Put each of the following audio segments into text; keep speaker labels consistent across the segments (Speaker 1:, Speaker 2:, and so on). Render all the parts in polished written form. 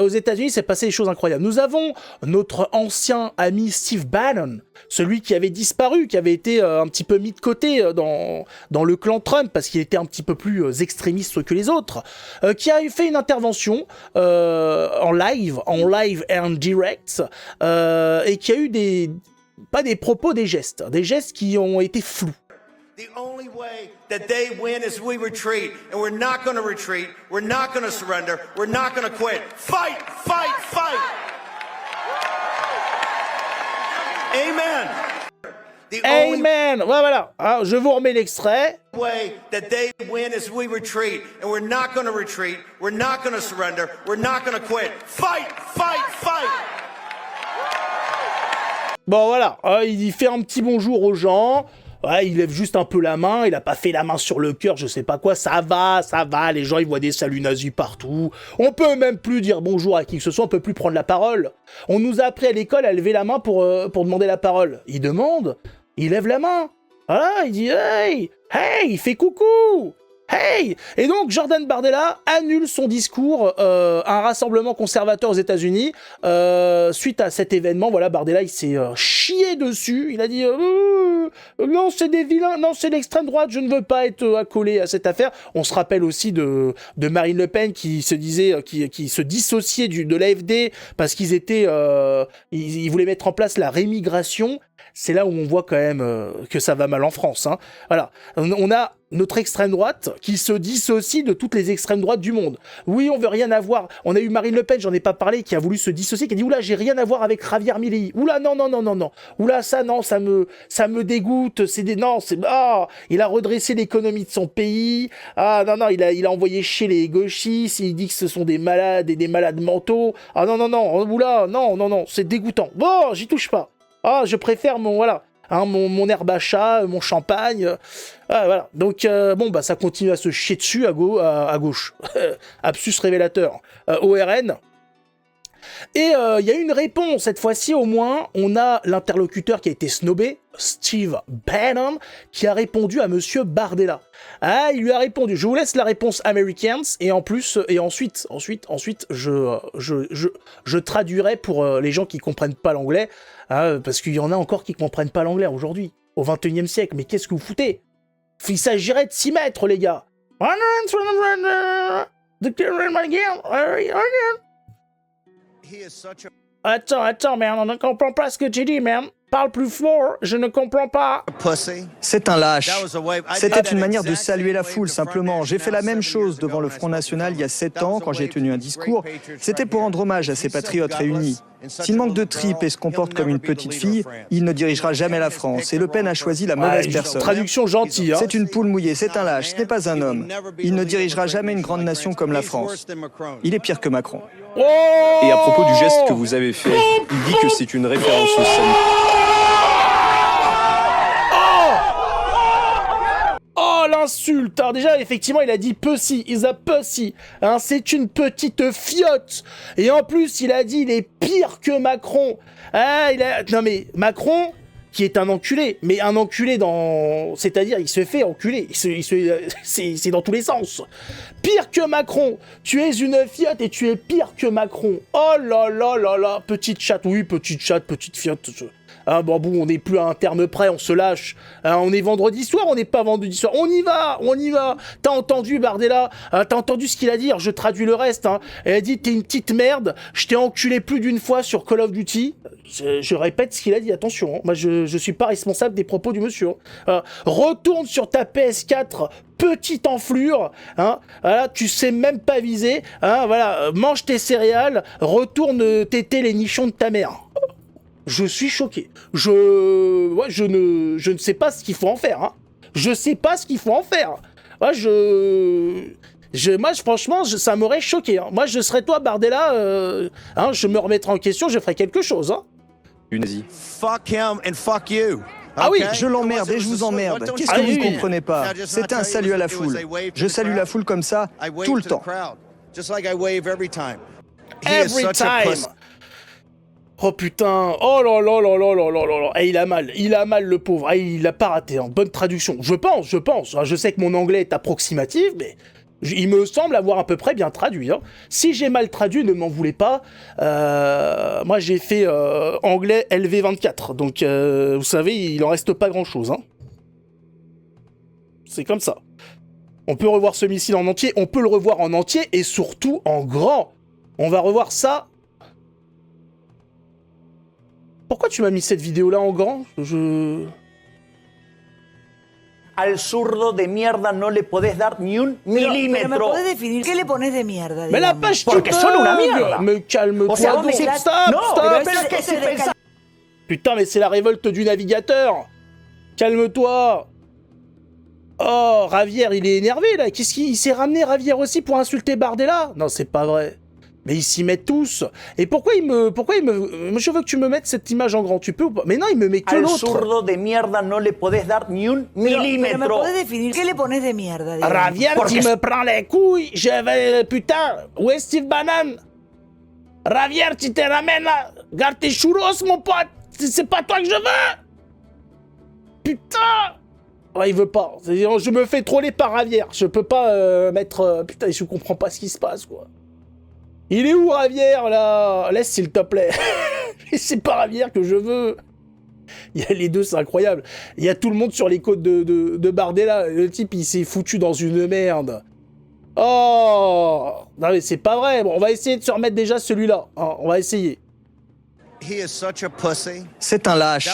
Speaker 1: aux États-Unis, c'est passé des choses incroyables. Nous avons notre ancien ami Steve Bannon, celui qui avait disparu, qui avait été un petit peu mis de côté dans le clan Trump parce qu'il était un petit peu plus extrémiste que les autres, qui a fait une intervention en live and direct, et qui a eu pas des propos, des gestes qui ont été flous.
Speaker 2: The only way that they win is we retreat, and we're not going to retreat, we're not going to surrender, we're not going to quit. Fight, fight, fight! Amen!
Speaker 1: Amen! Voilà, hein, je vous remets l'extrait.
Speaker 2: The way that they win is we retreat, and we're not going to retreat, we're not going to surrender, we're not going to quit. Fight, fight, fight!
Speaker 1: Bon voilà, il fait un petit bonjour aux gens. Ouais, il lève juste un peu la main, il a pas fait la main sur le cœur, je sais pas quoi, ça va, les gens ils voient des saluts nazis partout, on peut même plus dire bonjour à qui que ce soit, on peut plus prendre la parole. On nous a appris à l'école à lever la main pour demander la parole. Il demande, il lève la main, voilà, il dit hey, il fait coucou, hey! Et donc Jordan Bardella annule son discours à un rassemblement conservateur aux États-Unis suite à cet événement. Voilà, Bardella il s'est chié dessus. Il a dit non, c'est des vilains, non, c'est l'extrême droite. Je ne veux pas être accolé à cette affaire. On se rappelle aussi de Marine Le Pen qui se disait, qui se dissociait de l'AfD parce qu'ils étaient, ils voulaient mettre en place la rémigration. C'est là où on voit quand même que ça va mal en France. Hein. Voilà, on a notre extrême droite qui se dissocie de toutes les extrêmes droites du monde. Oui, on veut rien avoir. On a eu Marine Le Pen, j'en ai pas parlé, qui a voulu se dissocier, qui a dit oula, j'ai rien à voir avec Javier Milei. Oula, non. Oula, ça non, ça me dégoûte. Il a redressé l'économie de son pays. Ah non, il a envoyé chier les gauchistes. Il dit que ce sont des malades et des malades mentaux. Ah non, oula, non, c'est dégoûtant. Bon, j'y touche pas. Ah, je préfère mon herbe à chat, mon champagne. Voilà. Donc, ça continue à se chier dessus à gauche. Absus révélateur. ORN. Et il y a une réponse, cette fois-ci au moins, on a l'interlocuteur qui a été snobé, Steve Bannon, qui a répondu à Monsieur Bardella. Ah, il lui a répondu. Je vous laisse la réponse Americans et ensuite, je traduirai pour les gens qui comprennent pas l'anglais, parce qu'il y en a encore qui comprennent pas l'anglais aujourd'hui, au 21e siècle. Mais qu'est-ce que vous foutez? Il s'agirait de s'y mettre, les gars. Attends, man, on ne comprend pas ce que tu dis, man. Parle plus fort, je ne comprends pas.
Speaker 3: C'est un lâche. C'était une manière de saluer la foule, simplement. J'ai fait la même chose devant le Front National il y a 7 ans, quand j'ai tenu un discours. C'était pour rendre hommage à ces patriotes réunis. S'il manque de tripes et se comporte comme une petite fille, il ne dirigera jamais la France. Et Le Pen a choisi la mauvaise personne.
Speaker 1: Traduction gentille, hein.
Speaker 3: C'est une poule mouillée, c'est un lâche, ce n'est pas un homme. Il ne dirigera jamais une grande nation comme la France. Il est pire que Macron.
Speaker 4: Et à propos du geste que vous avez fait, il dit que c'est une référence au salut.
Speaker 1: Oh, l'insulte. Alors déjà, effectivement, il a dit pussy, is a pussy. Hein, c'est une petite fiotte. Et en plus, il a dit il est pire que Macron. Non mais Macron, qui est un enculé, mais un enculé c'est-à-dire il se fait enculer. C'est dans tous les sens. Pire que Macron. Tu es une fiotte et tu es pire que Macron. Oh là là là là, petite chatte. Oui, petite chatte, petite fiotte. On n'est plus à un terme près, on se lâche. On est vendredi soir, on n'est pas vendredi soir. On y va. T'as entendu Bardella? T'as entendu ce qu'il a dit? Alors, je traduis le reste. Hein. Elle a dit t'es une petite merde. Je t'ai enculé plus d'une fois sur Call of Duty. Je répète ce qu'il a dit. Attention. Hein. Moi, je suis pas responsable des propos du monsieur. Hein. Retourne sur ta PS4. Petite enflure, hein, voilà, tu sais même pas viser, hein, voilà, mange tes céréales, retourne téter les nichons de ta mère. Je suis choqué. Je ne sais pas ce qu'il faut en faire. Hein. Je sais pas ce qu'il faut en faire. Moi, franchement, ça m'aurait choqué. Hein. Moi, je serais toi, Bardella. Je me remettrais en question, je ferais quelque chose. Hein.
Speaker 2: Fuck him and fuck you.
Speaker 1: Ah oui,
Speaker 3: je l'emmerde et je vous emmerde. Qu'est-ce que vous ne comprenez pas? C'est un salut à la foule. Je salue la foule comme ça, tout le temps.
Speaker 2: Every time.
Speaker 1: Oh putain, oh là là là là là là là là. Et il a mal le pauvre. Il a pas raté. Hein. Bonne traduction. Je pense. Je sais que mon anglais est approximatif, mais Il me semble avoir à peu près bien traduit. Hein. Si j'ai mal traduit, ne m'en voulez pas. Moi, j'ai fait anglais LV24. Donc, vous savez, il en reste pas grand-chose. Hein. C'est comme ça. On peut revoir ce missile en entier. On peut le revoir en entier et surtout en grand. On va revoir ça. Pourquoi tu m'as mis cette vidéo-là en grand?
Speaker 5: Al zurdo de mierda no le podés dar ni un milímetro.
Speaker 6: ¿Me podés definir qué le pones de mierda?
Speaker 1: Mais la page
Speaker 5: Porque son una mierda.
Speaker 1: Mais calme-toi.
Speaker 5: O sea,
Speaker 1: donc.
Speaker 5: mais
Speaker 1: Stop.
Speaker 5: pero es que si pensás...
Speaker 1: Putain, mais c'est la révolte du navigateur. Calme-toi. Oh, Ravière, il est énervé, là. Qu'est-ce qu'il s'est ramené, Ravière, aussi, pour insulter Bardella? Non, c'est pas vrai. Mais ils s'y mettent tous. Et pourquoi il me... Je veux que tu me mettes cette image en grand, tu peux ou pas? Mais non, il me met que
Speaker 5: Al
Speaker 1: l'autre.
Speaker 5: zurdo de mierda no le podés dar ni un milímetro.
Speaker 6: ¿Me podés definir qué le pones de mierda?
Speaker 1: Ravière, tu me prends les couilles. Je vais... Putain, où est Steve Bannon? Ravière, tu te ramènes là. Garde tes churros, mon pote. C'est pas toi que je veux. Putain. Oh, il veut pas. Je me fais troller par Ravière. Je peux pas mettre... Putain, je comprends pas ce qui se passe, quoi. Il est où, Ravière, là? Laisse, s'il te plaît. C'est pas Ravière que je veux. Il y a les deux, c'est incroyable. Il y a tout le monde sur les côtes de Bardella. Le type, il s'est foutu dans une merde. Oh! Non, mais c'est pas vrai. Bon, on va essayer de se remettre déjà celui-là. Hein, on va essayer.
Speaker 3: C'est un lâche.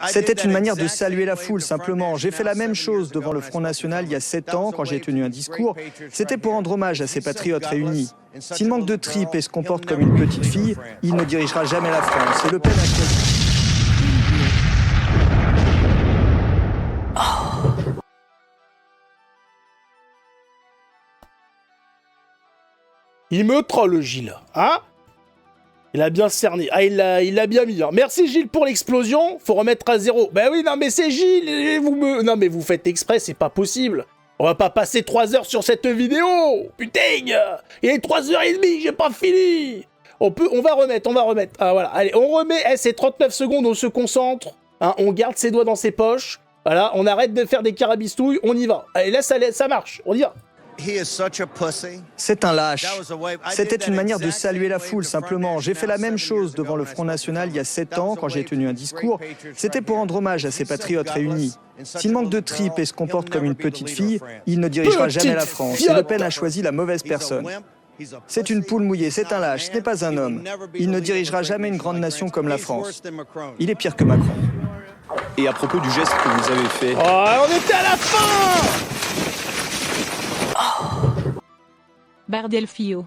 Speaker 3: C'était une manière de saluer la foule, simplement. J'ai fait la même chose devant le Front National il y a 7 ans, quand j'ai tenu un discours. C'était pour rendre hommage à ces patriotes réunis. S'il manque de tripes et se comporte comme une petite fille, il ne dirigera jamais la France. Et Le Pen a choisi...
Speaker 1: Il me troll, Gilles. Hein? Il a bien cerné. Ah, il l'a bien mis. Hein. Merci, Gilles, pour l'explosion. Faut remettre à 0. Ben oui, non, mais c'est Gilles. Non, mais vous faites exprès, c'est pas possible. On va pas passer 3 heures sur cette vidéo. Putain, il est 3h30, j'ai pas fini. On va remettre. Ah, voilà. Allez, on remet. C'est 39 secondes, on se concentre. Hein, on garde ses doigts dans ses poches. Voilà, on arrête de faire des carabistouilles. On y va. Allez, là, ça marche. On y va.
Speaker 3: C'est un lâche. C'était une manière de saluer la foule, simplement. J'ai fait la même chose devant le Front National il y a 7 ans, quand j'ai tenu un discours. C'était pour rendre hommage à ces patriotes réunis. S'il manque de tripes et se comporte comme une petite fille, il ne dirigera jamais la France. Et Le Pen a choisi la mauvaise personne. C'est une poule mouillée, c'est un lâche, ce n'est pas un homme. Il ne dirigera jamais une grande nation comme la France. Il est pire que Macron.
Speaker 4: Et à propos du geste que vous avez fait...
Speaker 1: Oh, on était à la fin!
Speaker 7: Bardelfio.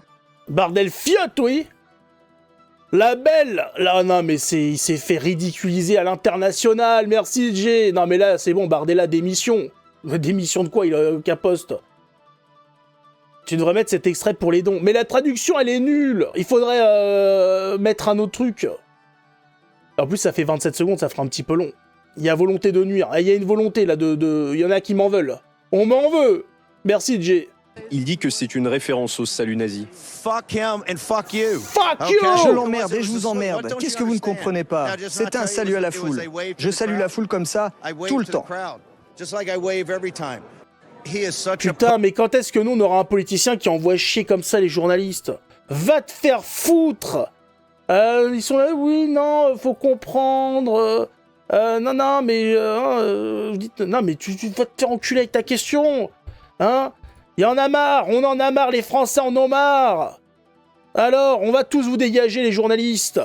Speaker 1: Bardelfiote, oui. La belle. Là, non, mais il s'est fait ridiculiser à l'international. Merci, G. Non, mais là, c'est bon, Bardella, démission. Démission de quoi? Il a aucun poste. Tu devrais mettre cet extrait pour les dons. Mais la traduction, elle est nulle. Il faudrait mettre un autre truc. En plus, ça fait 27 secondes, ça fera un petit peu long. Il y a volonté de nuire. Il y a une volonté, là, il y en a qui m'en veulent. On m'en veut. Merci, G.
Speaker 4: Il dit que c'est une référence au salut nazi.
Speaker 2: Fuck him and fuck you.
Speaker 1: Fuck you!
Speaker 3: Je l'emmerde et je vous emmerde. Qu'est-ce que vous ne comprenez pas? C'est un salut à la foule. Je salue la foule comme ça, tout le temps.
Speaker 1: Putain, mais quand est-ce que nous, on aura un politicien qui envoie chier comme ça les journalistes? Va te faire foutre! Ils sont là, oui, non, faut comprendre. Non, mais... non, mais tu vas te faire enculer avec ta question. Hein? Il y en a marre, on en a marre, les Français en ont marre. Alors, on va tous vous dégager, les journalistes.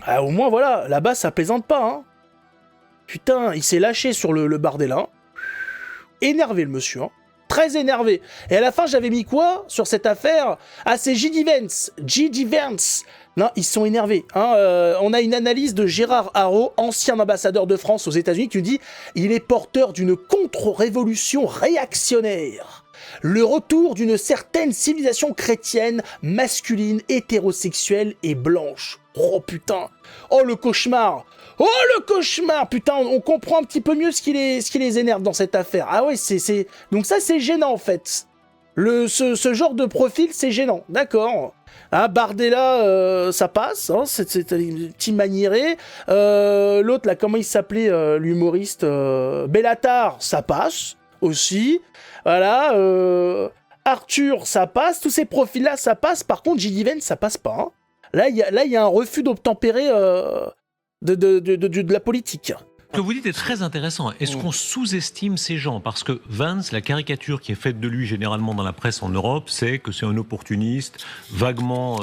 Speaker 1: Ah, au moins, voilà, là-bas, ça plaisante pas, hein. Putain, il s'est lâché sur le Bardella. Énervé, le monsieur, hein. Très énervé. Et à la fin, j'avais mis quoi sur cette affaire? Ah, c'est J.D. Vance. J.D. Vance. Non, ils sont énervés. Hein. On a une analyse de Gérard Haro, ancien ambassadeur de France aux États-Unis, qui nous dit « Il est porteur d'une contre-révolution réactionnaire. Le retour d'une certaine civilisation chrétienne, masculine, hétérosexuelle et blanche. » Oh putain. Oh le cauchemar. Oh le cauchemar. Putain, on comprend un petit peu mieux ce qui les énerve dans cette affaire. Ah ouais, donc ça c'est gênant en fait. Ce genre de profil, c'est gênant. D'accord. Hein, Bardella, ça passe, hein, c'est un petit maniéré. L'autre, là, comment il s'appelait, l'humoriste Bellatar, ça passe aussi. Voilà. Arthur, ça passe. Tous ces profils-là, ça passe. Par contre, J.D. Vance, ça passe pas. Hein. Là, il y a un refus d'obtempérer de la politique.
Speaker 7: Ce que vous dites est très intéressant. Est-ce qu'on sous-estime ces gens ? Parce que Vance, la caricature qui est faite de lui généralement dans la presse en Europe, c'est que c'est un opportuniste, vaguement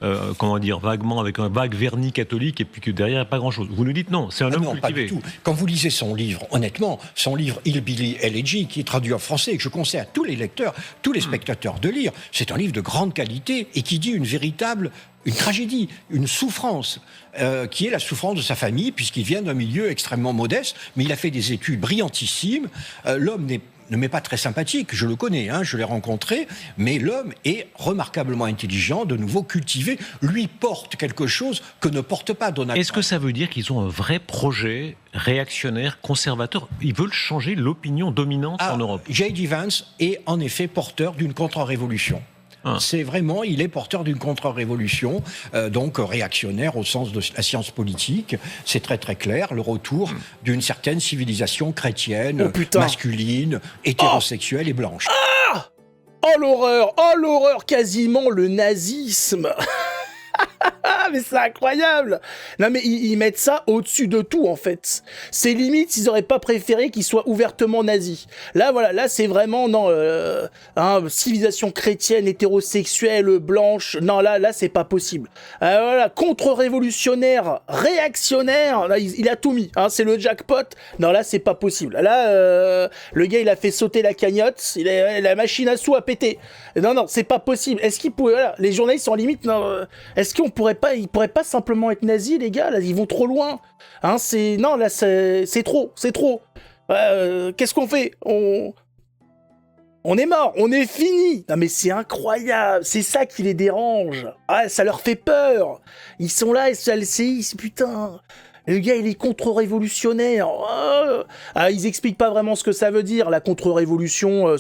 Speaker 7: avec un vague vernis catholique, et puis que derrière, il n'y a pas grand-chose. Vous nous dites non, c'est un homme cultivé.
Speaker 8: Pas du tout. Quand vous lisez son livre, honnêtement, son livre Hillbilly Elegy, qui est traduit en français et que je conseille à tous les lecteurs, tous les spectateurs de lire, c'est un livre de grande qualité et qui dit une tragédie, une souffrance, qui est la souffrance de sa famille, puisqu'il vient d'un milieu extrêmement modeste, mais il a fait des études brillantissimes. L'homme ne m'est pas très sympathique, je le connais, je l'ai rencontré, mais l'homme est remarquablement intelligent, de nouveau cultivé, lui porte quelque chose que ne porte pas Donald Trump.
Speaker 7: Est-ce que ça veut dire qu'ils ont un vrai projet réactionnaire, conservateur ? Ils veulent changer l'opinion dominante en Europe.
Speaker 8: J.D. Vance est en effet porteur d'une contre-révolution. Il est porteur d'une contre-révolution, donc réactionnaire au sens de la science politique. C'est très très clair, le retour d'une certaine civilisation chrétienne, masculine, hétérosexuelle et blanche.
Speaker 1: Oh l'horreur, quasiment le nazisme. Mais c'est incroyable. Non mais ils mettent ça au-dessus de tout en fait. C'est limite s'ils auraient pas préféré qu'ils soient ouvertement nazis. Là voilà, là c'est vraiment civilisation chrétienne, hétérosexuelle, blanche. Non là c'est pas possible. Voilà, contre-révolutionnaire, réactionnaire. Là il a tout mis. C'est le jackpot. Non là c'est pas possible. Là le gars il a fait sauter la cagnotte. La machine à sous a pété. Non c'est pas possible. Est-ce qu'il pourrait les journalistes sont en limite. Non. Est-ce qu'on pourrait pas, ils pourraient pas simplement être nazis, les gars, là, ils vont trop loin. C'est trop. Qu'est-ce qu'on fait ? On est mort, on est fini. Non mais c'est incroyable, c'est ça qui les dérange. Ça leur fait peur. Ils sont là, et ça le séisme, putain. Le gars, il est contre-révolutionnaire. Ils expliquent pas vraiment ce que ça veut dire, la contre-révolution, le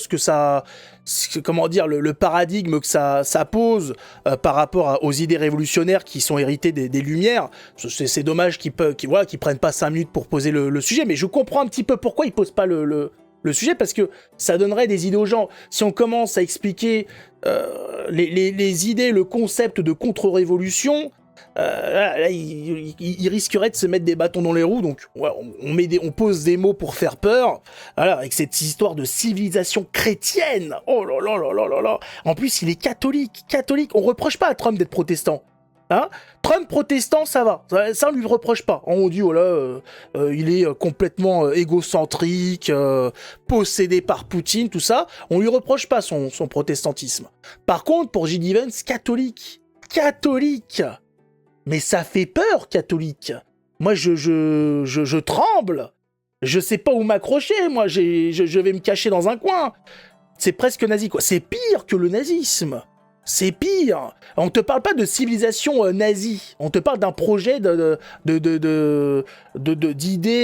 Speaker 1: paradigme que ça pose par rapport aux idées révolutionnaires qui sont héritées des Lumières. C'est dommage qu'ils prennent pas 5 minutes pour poser le sujet, mais je comprends un petit peu pourquoi ils posent pas le sujet, parce que ça donnerait des idées aux gens. Si on commence à expliquer les idées, le concept de contre-révolution, là, il risquerait de se mettre des bâtons dans les roues, donc on pose des mots pour faire peur, voilà, avec cette histoire de civilisation chrétienne. Oh là là là là là là. En plus, il est catholique. On reproche pas à Trump d'être protestant. Trump protestant, ça va, ça on lui reproche pas. On dit il est complètement égocentrique, possédé par Poutine, tout ça. On lui reproche pas son protestantisme. Par contre, pour J.D. Vance, catholique. Mais ça fait peur, catholique. Moi, je tremble. Je sais pas où m'accrocher, moi. Je vais me cacher dans un coin. C'est presque nazi, quoi. C'est pire que le nazisme. C'est pire. On te parle pas de civilisation nazie. On te parle d'un projet d'idées,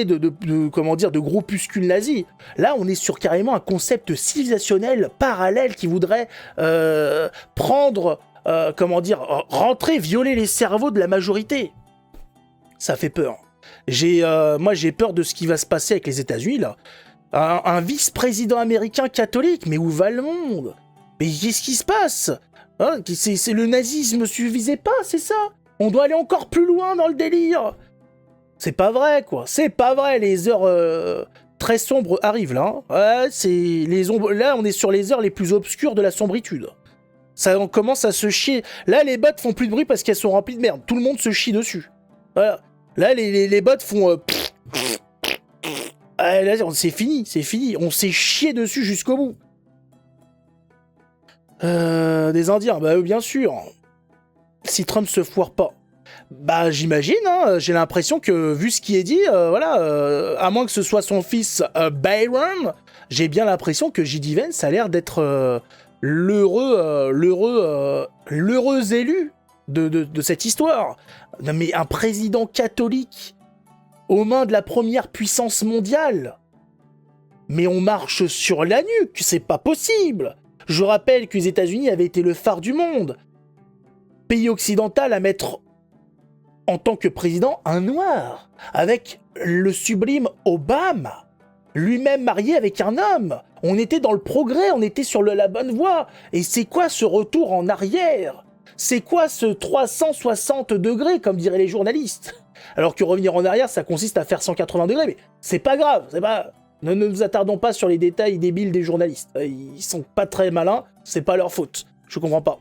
Speaker 1: de groupuscules nazis. Là, on est sur carrément un concept civilisationnel parallèle qui voudrait rentrer, violer les cerveaux de la majorité. Ça fait peur. Moi, j'ai peur de ce qui va se passer avec les États-Unis, là. Un vice-président américain catholique, mais où va le monde ? Mais qu'est-ce qui se passe ? C'est le nazisme suffisait pas, c'est ça ? On doit aller encore plus loin dans le délire. C'est pas vrai, quoi. C'est pas vrai, les heures très sombres arrivent, là. Là, on est sur les heures les plus obscures de la sombritude. On commence à se chier. Là, les bots font plus de bruit parce qu'elles sont remplies de merde. Tout le monde se chie dessus. Voilà. Là, les bots font... là, c'est fini. On s'est chié dessus jusqu'au bout. Des Indiens, eux, bien sûr. Si Trump se foire pas. J'imagine, j'ai l'impression que, vu ce qui est dit, à moins que ce soit son fils Byron, j'ai bien l'impression que J.D. Vance a l'air d'être... l'heureux élu de cette histoire. Non, mais un président catholique aux mains de la première puissance mondiale. Mais on marche sur la nuque, c'est pas possible. Je rappelle que les États-Unis avaient été le phare du monde. Pays occidental à mettre en tant que président un noir, avec le sublime Obama, lui-même marié avec un homme. On était dans le progrès, on était sur la bonne voie. Et c'est quoi ce retour en arrière? C'est quoi ce 360 degrés, comme diraient les journalistes? Alors que revenir en arrière, ça consiste à faire 180 degrés, mais c'est pas grave, c'est pas... Ne nous attardons pas sur les détails débiles des journalistes. Ils sont pas très malins, c'est pas leur faute. Je comprends pas.